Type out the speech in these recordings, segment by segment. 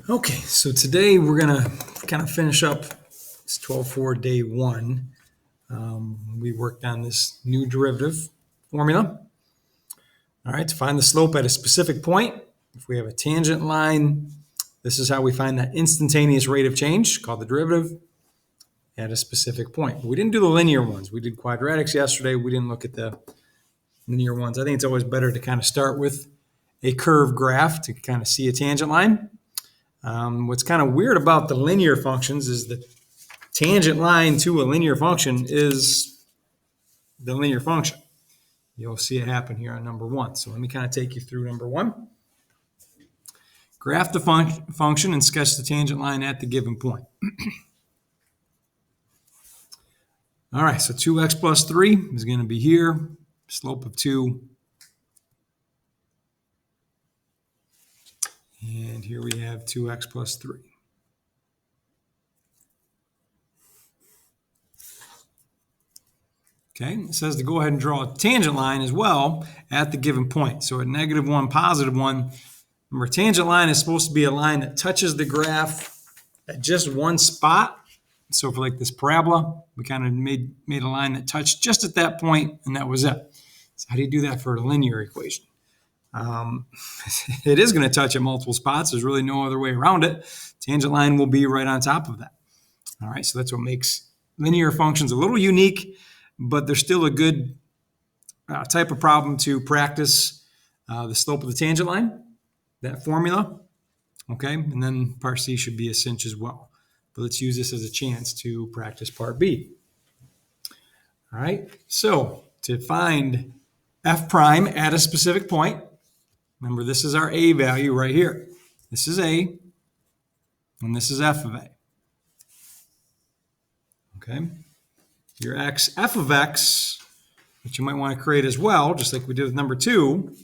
Okay, so today we're going to kind of finish up this 12-4 day one. We worked on this new derivative formula. All right, to find the slope at a specific point, if we have a tangent line, this is how we find that instantaneous rate of change, called the derivative, at a specific point. But we didn't do the linear ones. We did quadratics yesterday. We didn't look at the linear ones. I think it's always better to kind of start with a curved graph to kind of see a tangent line. What's kind of weird about the linear functions is the tangent line to a linear function is the linear function. You'll see it happen here on number one. So let me kind of take you through number one. Graph the function and sketch the tangent line at the given point. All right, so 2x plus 3 is going to be here. Slope of 2. And here we have 2x plus 3. Okay, it says to go ahead and draw a tangent line as well at the given point. So at -1, +1, remember, tangent line is supposed to be a line that touches the graph at just one spot. So for like this parabola, we kind of made a line that touched just at that point, and that was it. So how do you do that for a linear equation? It is going to touch at multiple spots. There's really no other way around it. Tangent line will be right on top of that. All right, so that's what makes linear functions a little unique, but they're still a good type of problem to practice the slope of the tangent line, that formula. Okay, and then part C should be a cinch as well. But let's use this as a chance to practice part B. All right, so to find f prime at a specific point, remember, this is our a value right here. This is a, and this is f of a. Okay, your x, f of x, which you might want to create as well, just like we did with number 2,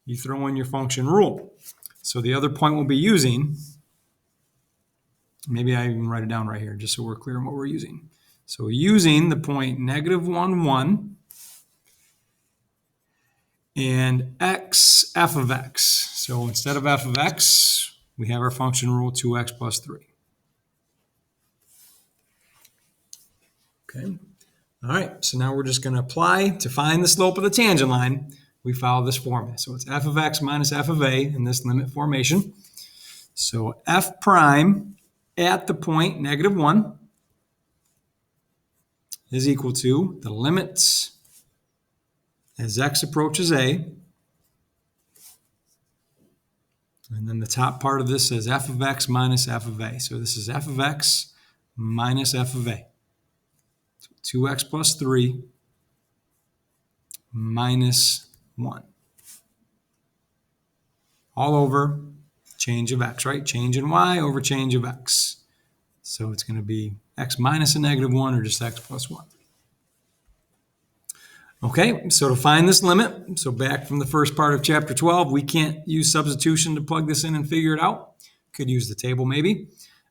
you throw in your function rule. So the other point we'll be using, maybe I even write it down right here, just so we're clear on what we're using. So using the point -1, 1, and x, f of x. So instead of f of x, we have our function rule 2x plus 3. Okay. All right, so now we're just going to apply to find the slope of the tangent line. We follow this formula. So it's f of x minus f of a in this limit formation. So f prime at the point -1 is equal to the limit as x approaches a. And then the top part of this says f of x minus f of a. So this is f of x minus f of a. 2x plus 3 minus 1. All over change of x, right? Change in y over change of x. So it's going to be x minus a -1 or just x plus 1. Okay, so to find this limit, so back from the first part of chapter 12, we can't use substitution to plug this in and figure it out. Could use the table maybe,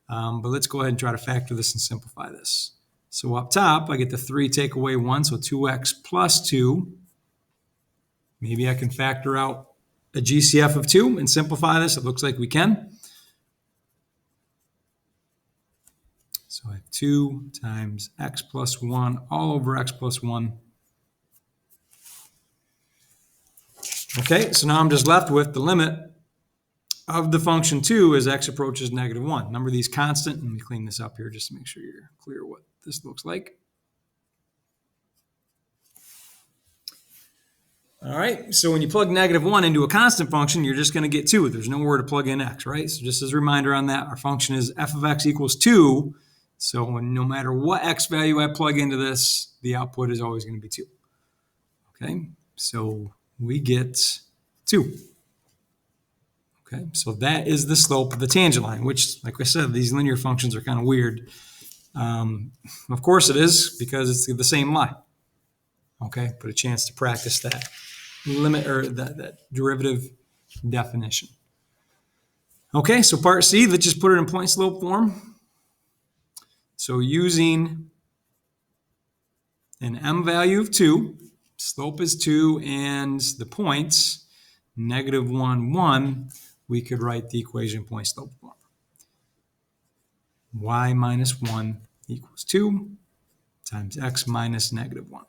but let's go ahead and try to factor this and simplify this. So up top, I get the 3 take away 1, so 2x plus 2. Maybe I can factor out a GCF of 2 and simplify this. It looks like we can. So I have 2 times x plus 1 all over x plus 1. Okay, so now I'm just left with the limit of the function 2 as x approaches -1. Remember these constant. Let me clean this up here just to make sure you're clear what this looks like. All right, so when you plug -1 into a constant function, you're just going to get 2. There's nowhere to plug in x, right? So just as a reminder on that, our function is f of x equals 2. So no matter what x value I plug into this, the output is always going to be 2. Okay, so we get 2. Okay, so that is the slope of the tangent line, which, like I said, these linear functions are kind of weird. Of course it is, because it's the same line. Okay, but a chance to practice that limit or that derivative definition. Okay, so part C, let's just put it in point slope form. So using an m value of 2, slope is 2, and the points -1, 1, we could write the equation point slope form. Y minus 1 equals 2 times x minus negative 1.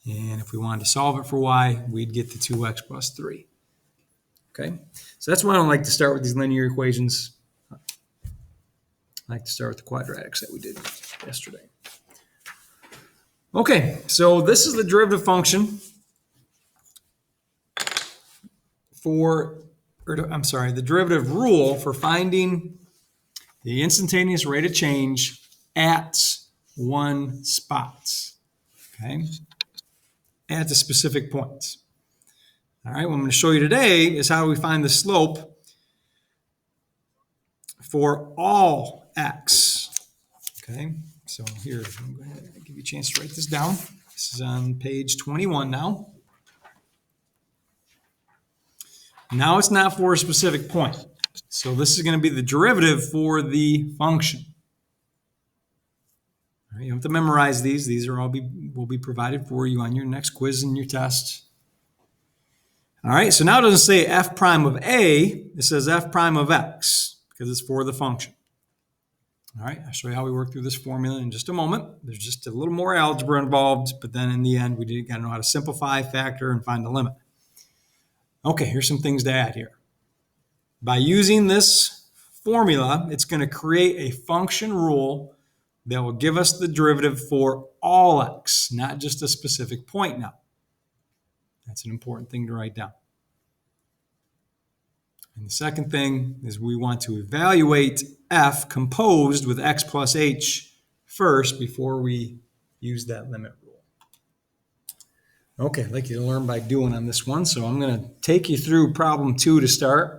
And if we wanted to solve it for y, we'd get the 2x plus 3. Okay, so that's why I don't like to start with these linear equations. I like to start with the quadratics that we did yesterday. Okay, so this is the derivative function the derivative rule for finding the instantaneous rate of change at one spot. Okay, at the specific points. All right, what I'm going to show you today is how we find the slope for all x. Okay, so here, I'm going to give you a chance to write this down. This is on page 21 now. Now it's not for a specific point. So this is going to be the derivative for the function. All right, you don't have to memorize these. These are all will be provided for you on your next quiz and your test. All right, so now it doesn't say f prime of a, it says f prime of x, because it's for the function. All right, I'll show you how we work through this formula in just a moment. There's just a little more algebra involved, but then in the end, we got to know how to simplify, factor, and find the limit. Okay, here's some things to add here. By using this formula, it's going to create a function rule that will give us the derivative for all x, not just a specific point now. That's an important thing to write down. And the second thing is we want to evaluate f composed with x plus h first before we use that limit rule. Okay, I'd like you to learn by doing on this one. So I'm going to take you through problem 2 to start.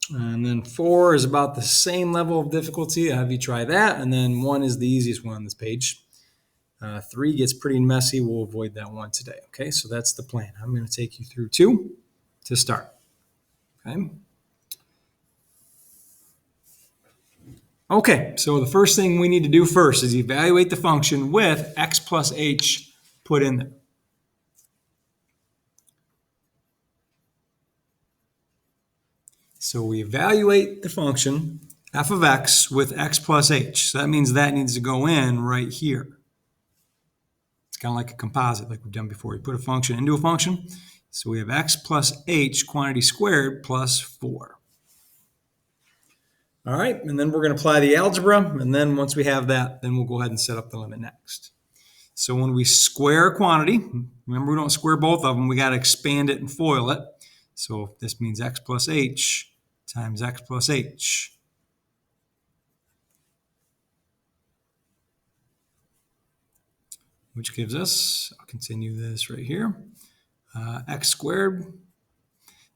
And then 4 is about the same level of difficulty. I'll have you try that. And then 1 is the easiest one on this page. 3 gets pretty messy. We'll avoid that one today. Okay, so that's the plan. I'm going to take you through 2 to start. Okay. Okay, so the first thing we need to do first is evaluate the function with x plus h put in there. So we evaluate the function f of x with x plus h. So that means that needs to go in right here. It's kind of like a composite like we've done before. You put a function into a function. So we have x plus h quantity squared plus 4. All right, and then we're going to apply the algebra. And then once we have that, then we'll go ahead and set up the limit next. So when we square a quantity, remember we don't square both of them. We got to expand it and FOIL it. So this means x plus h times x plus h. Which gives us, I'll continue this right here, x squared.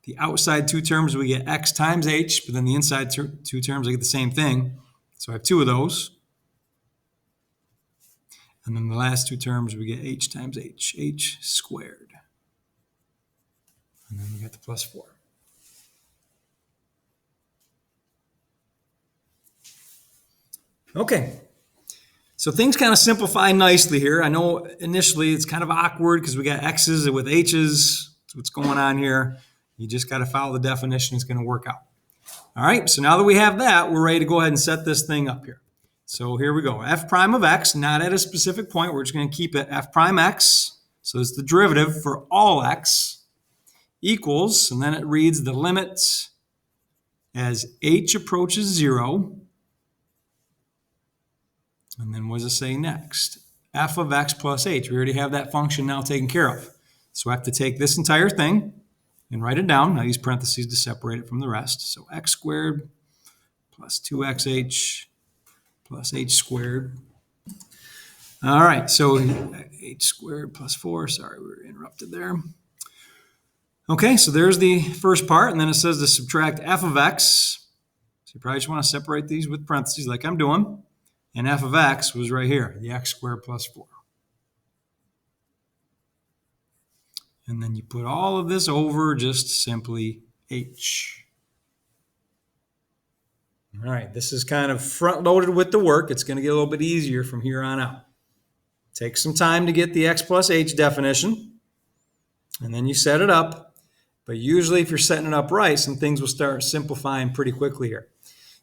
The outside two terms, we get x times h, but then the inside two terms, I get the same thing. So I have 2 of those. And then the last 2 terms, we get h times h squared. And then we get the plus 4. Okay, so things kind of simplify nicely here. I know initially it's kind of awkward because we got x's with h's. That's what's going on here. You just got to follow the definition. It's going to work out. All right, so now that we have that, we're ready to go ahead and set this thing up here. So here we go. F prime of x, not at a specific point. We're just going to keep it f prime x. So it's the derivative for all x equals, and then it reads the limit as h approaches 0. And then what does it say next? F of x plus h. We already have that function now taken care of. So I have to take this entire thing and write it down. I use parentheses to separate it from the rest. So x squared plus 2xh plus h squared. All right, so h squared plus 4. Sorry, we were interrupted there. Okay, so there's the first part, and then it says to subtract f of x. So you probably just want to separate these with parentheses like I'm doing. And f of x was right here, the x squared plus 4. And then you put all of this over just simply h. All right, this is kind of front-loaded with the work. It's going to get a little bit easier from here on out. Take some time to get the x plus h definition, and then you set it up. But usually if you're setting it up right, some things will start simplifying pretty quickly here.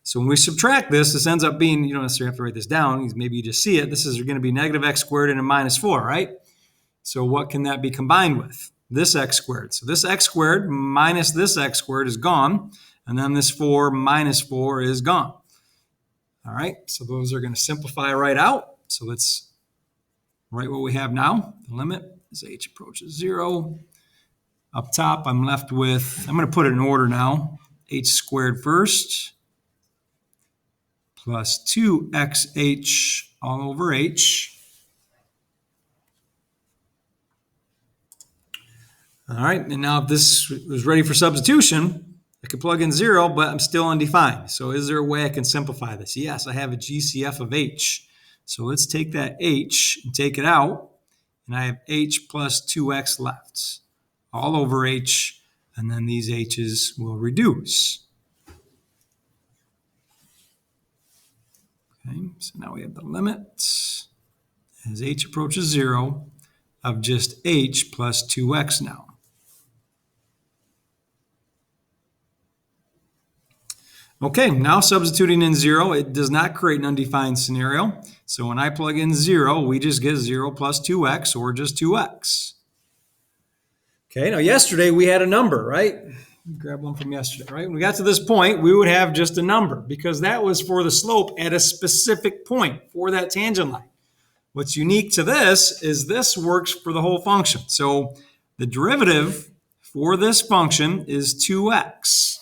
So when we subtract this, this ends up being, you don't necessarily have to write this down. Maybe you just see it. This is going to be negative x squared and a minus 4, right? So what can that be combined with? This x squared. So this x squared minus this x squared is gone. And then this 4 minus 4 is gone. All right, so those are going to simplify right out. So let's write what we have now. The limit as h approaches 0. Up top, I'm left with, I'm going to put it in order now. H squared first, plus 2xh all over h. All right, and now if this was ready for substitution, I could plug in 0, but I'm still undefined. So is there a way I can simplify this? Yes, I have a GCF of h. So let's take that h and take it out, and I have h plus 2x left, all over h, and then these h's will reduce. Okay, so now we have the limit as h approaches 0 of just h plus 2x now. Okay, now substituting in 0, it does not create an undefined scenario. So when I plug in 0, we just get 0 plus 2x, or just 2x. Okay, now yesterday we had a number, right? Grab one from yesterday, right? When we got to this point, we would have just a number because that was for the slope at a specific point for that tangent line. What's unique to this is this works for the whole function. So the derivative for this function is 2x.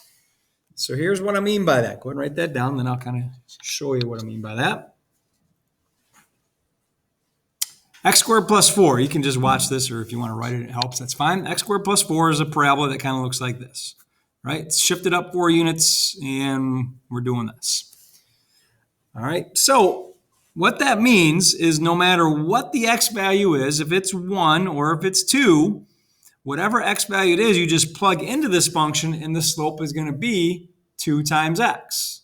So here's what I mean by that. Go ahead and write that down, then I'll kind of show you what I mean by that. X squared plus 4, you can just watch this, or if you want to write it, it helps, that's fine. X squared plus 4 is a parabola that kind of looks like this, right? It's shifted up 4 units, and we're doing this. All right, so what that means is no matter what the x value is, if it's 1 or if it's 2, whatever x value it is, you just plug into this function, and the slope is going to be 2 times x.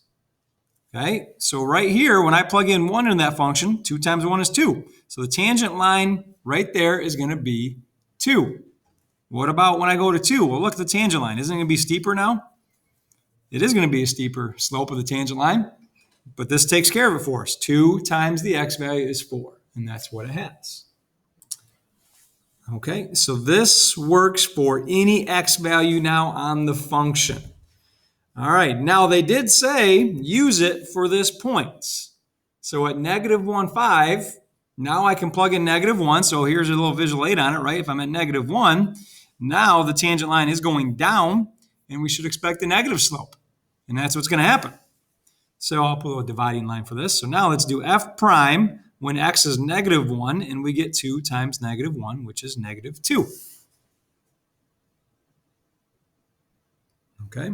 Okay, so right here, when I plug in 1 in that function, 2 times 1 is 2. So the tangent line right there is going to be 2. What about when I go to 2? Well, look at the tangent line. Isn't it going to be steeper now? It is going to be a steeper slope of the tangent line, but this takes care of it for us. 2 times the x value is 4, and that's what it has. Okay, so this works for any x value now on the function. All right, now they did say use it for this point. So at negative 1, 5, now I can plug in negative 1. So here's a little visual aid on it, right? If I'm at negative 1, now the tangent line is going down, and we should expect a negative slope. And that's what's going to happen. So I'll put a dividing line for this. So now let's do f prime when x is negative 1, and we get 2 times negative 1, which is negative 2. Okay.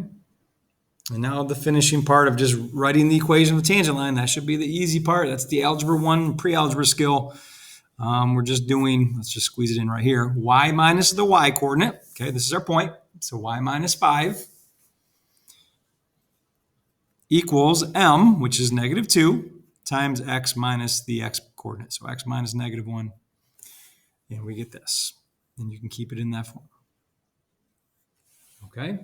And now the finishing part of just writing the equation of the tangent line, that should be the easy part. That's the algebra 1 pre-algebra skill. We're just doing, let's just squeeze it in right here, y minus the y coordinate. Okay, this is our point. So y minus 5 equals m, which is negative 2, times x minus the x coordinate. So x minus negative 1, and we get this. And you can keep it in that form. Okay.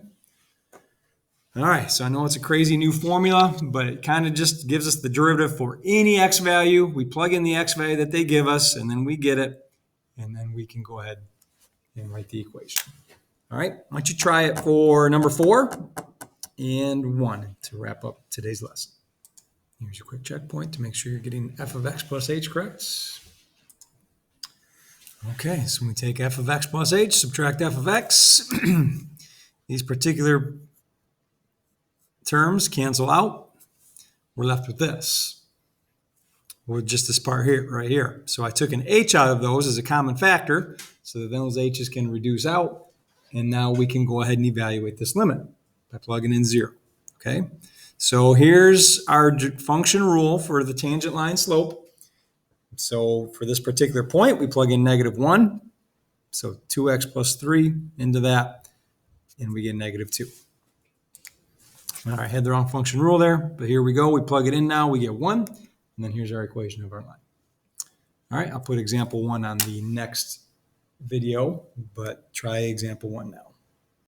All right, so I know it's a crazy new formula, but it kind of just gives us the derivative for any x value. We plug in the x value that they give us, and then we get it, and then we can go ahead and write the equation. All right, why don't you try it for number 4 and 1 to wrap up today's lesson. Here's your quick checkpoint to make sure you're getting f of x plus h correct. Okay, so we take f of x plus h, subtract f of x. These particular terms cancel out. We're left with this, or just this part here, right here. So I took an h out of those as a common factor, so that those h's can reduce out, and now we can go ahead and evaluate this limit by plugging in 0. Okay, so here's our function rule for the tangent line slope. So for this particular point, we plug in negative 1, so 2x plus 3 into that, and we get negative 2. All right, I had the wrong function rule there, but here we go. We plug it in now. We get 1, and then here's our equation of our line. All right, I'll put example 1 on the next video, but try example 1 now.